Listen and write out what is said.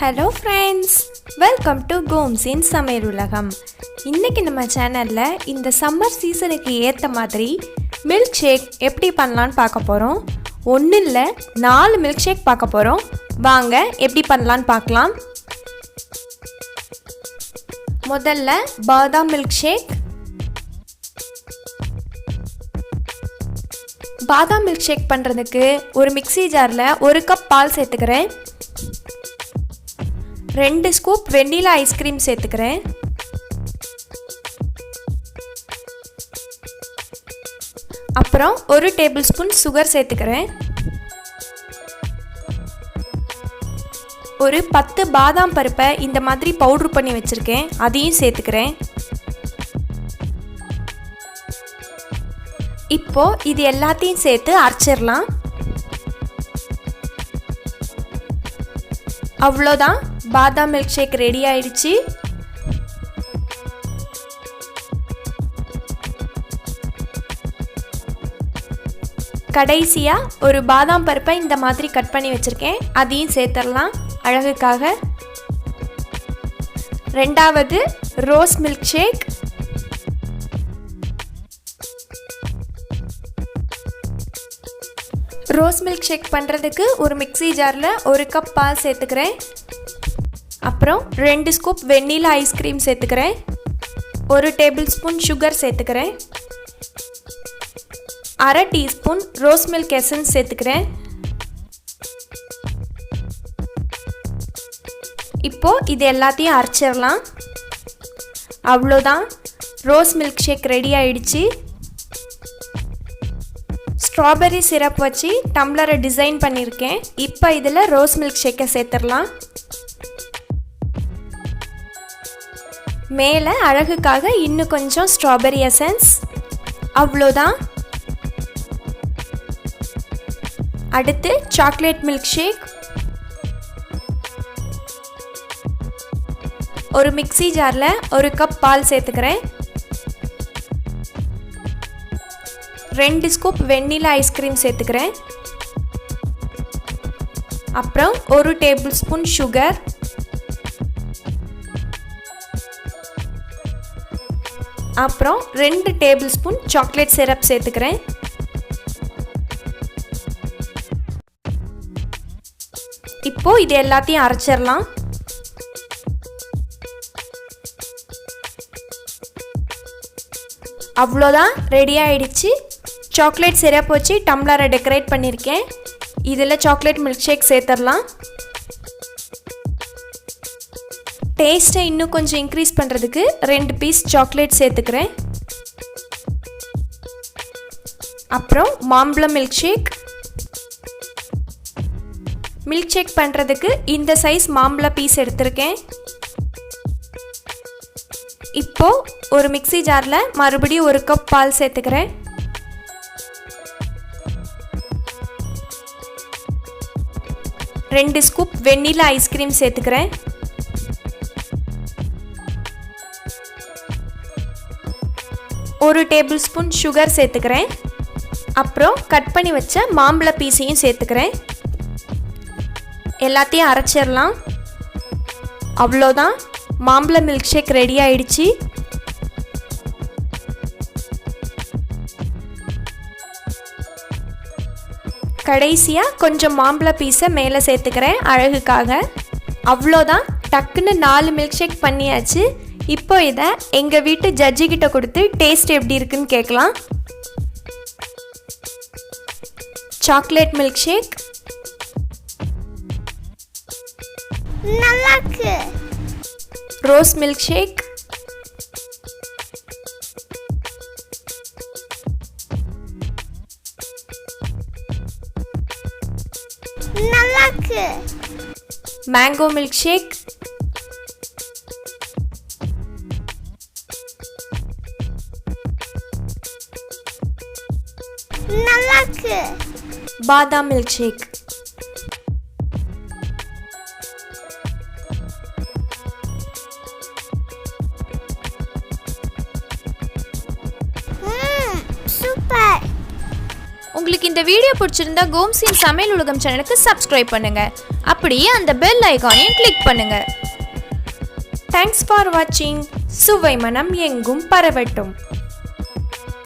Hello friends, welcome to கோம்ஸின் சமையல் உலகம். இன்றைக்கி நம்ம சேனலில் இந்த சம்மர் சீசனுக்கு ஏற்ற மாதிரி மில்க் ஷேக் எப்படி பண்ணலான்னு பார்க்க போகிறோம். ஒன்றும் இல்லை, 4 மில்க் ஷேக் பார்க்க போகிறோம். வாங்க எப்படி பண்ணலான்னு பார்க்கலாம். முதல்ல பாதாம் மில்க் ஷேக். பாதாம் மில்க் ஷேக் பண்ணுறதுக்கு ஒரு மிக்ஸி ஜாரில் 1 கப் பால் சேர்த்துக்கிறேன். 2 ஸ்கூப் வெண்ணிலா ஐஸ்கிரீம் சேர்த்துக்கிறேன். அப்புறம் 1 டேபிள் ஸ்பூன் சுகர் சேர்த்துக்கிறேன். ஒரு 10 பாதாம் பருப்பை இந்த மாதிரி பவுட்ரு பண்ணி வச்சுருக்கேன், அதையும் சேர்த்துக்கிறேன். இப்போ இது எல்லாத்தையும் சேர்த்து அரைச்சிடலாம். அவ்வளோதான், பாதாம் மில்க் ஷேக் ரெடி ஆயிடுச்சு. கடைசியாக ஒரு பாதாம் பருப்பை இந்த மாதிரி கட் பண்ணி வச்சுருக்கேன், அதையும் சேர்த்துடலாம் அழகுக்காக. ரெண்டாவது rose milk shake. Rose milk shake பண்ணுறதுக்கு ஒரு மிக்ஸி ஜாரில் 1 கப் பால் சேர்த்துக்கிறேன். அப்புறம் 2 ஸ்கூப் வெண்ணிலா ஐஸ்கிரீம் சேர்த்துக்கிறேன். 1 டேபிள் ஸ்பூன் சுகர் சேர்த்துக்கிறேன். அரை டீஸ்பூன் ரோஸ் மில்க் எசன்ஸ் சேர்த்துக்கிறேன். இப்போது இது எல்லாத்தையும் அரைச்சிடலாம். அவ்வளோதான், ரோஸ் மில்க் ஷேக் ரெடி ஆயிடுச்சு. ஸ்ட்ராபெர்ரி சிரப் வச்சு டம்ளரை டிசைன் பண்ணியிருக்கேன். இப்போ இதில் ரோஸ் மில்க் ஷேக்கை சேர்த்துடலாம். மேலே அழகுக்காக இன்னும் கொஞ்சம் ஸ்ட்ராபெர்ரி எசன்ஸ். அவ்வளோதான். அடுத்து சாக்லேட் மில்க் ஷேக். ஒரு மிக்ஸி ஜாரில் 1 கப் பால் சேர்த்துக்கிறேன். 2 ஸ்கூப் வெண்ணிலா ஐஸ்கிரீம் சேர்த்துக்கிறேன். அப்புறம் 1 டேபிள் ஸ்பூன் சுகர். அப்புறம் 2 டேபிள் ஸ்பூன் சாக்லேட் சிரப் சேர்த்துக்கிறேன். இப்போ இது எல்லாத்தையும் அரைச்சிடலாம். அவ்வளோதான், ரெடி ஆயிடுச்சு. சாக்லேட் சிரப் வச்சு டம்ளரை டெக்கரேட் பண்ணியிருக்கேன். இதில் சாக்லேட் மில்க் ஷேக் சேர்த்துடலாம். டேஸ்ட்டை இன்னும் கொஞ்சம் இன்க்ரீஸ் பண்ணுறதுக்கு 2 பீஸ் சாக்லேட் சேர்த்துக்கிறேன். அப்புறம் மாம்பழம் மில்க் ஷேக். மில்க் ஷேக் பண்ணுறதுக்கு இந்த சைஸ் மாம்பழ பீஸ் எடுத்திருக்கேன். இப்போது ஒரு மிக்ஸி ஜாரில் மறுபடியும் 1 கப் பால் சேர்த்துக்கிறேன். 2 ஸ்கூப் வெண்ணிலா ஐஸ்கிரீம் சேர்த்துக்கிறேன். ஒரு டேபிள் ஸ்பூன் சுகர் சேர்த்துக்கிறேன். அப்புறம் கட் பண்ணி வச்ச மாம்பழ பீஸையும் சேர்த்துக்கிறேன். எல்லாத்தையும் அரைச்சிடலாம். அவ்வளோதான், மாம்பழ மில்க் ஷேக் ரெடி ஆயிடுச்சு. கடைசியாக கொஞ்சம் மாம்பழ பீஸை மேலே சேர்த்துக்கிறேன் அழகுக்காக. அவ்வளோதான், டக்குன்னு 4 மில்க் ஷேக் பண்ணியாச்சு. இப்போ இதை எங்கள் வீட்டு ஜட்ஜிக்கிட்ட கொடுத்து டேஸ்ட் எப்படி இருக்குன்னு கேட்கலாம். சாக்லேட் மில்க் ஷேக் நல்லாக்கு. ரோஸ் மில்க் ஷேக், நல்லாக்கு. மேங்கோ மில்க் ஷேக், நல்லாக்கு. பாதாம் மில்க் ஷேக், சூப்பர். உங்களுக்கு இந்த வீடியோ பிடிச்சிருந்தா கோம்ஸின் சமையல் உலகம் சேனலுக்கு சப்ஸ்கிரைப் பண்ணுங்க. அப்படியே அந்த பெல் ஐகானையும் கிளிக் பண்ணுங்க. தேங்க்ஸ் ஃபார் வாட்சிங். சுவை மனம் எங்கும் பரவட்டும்.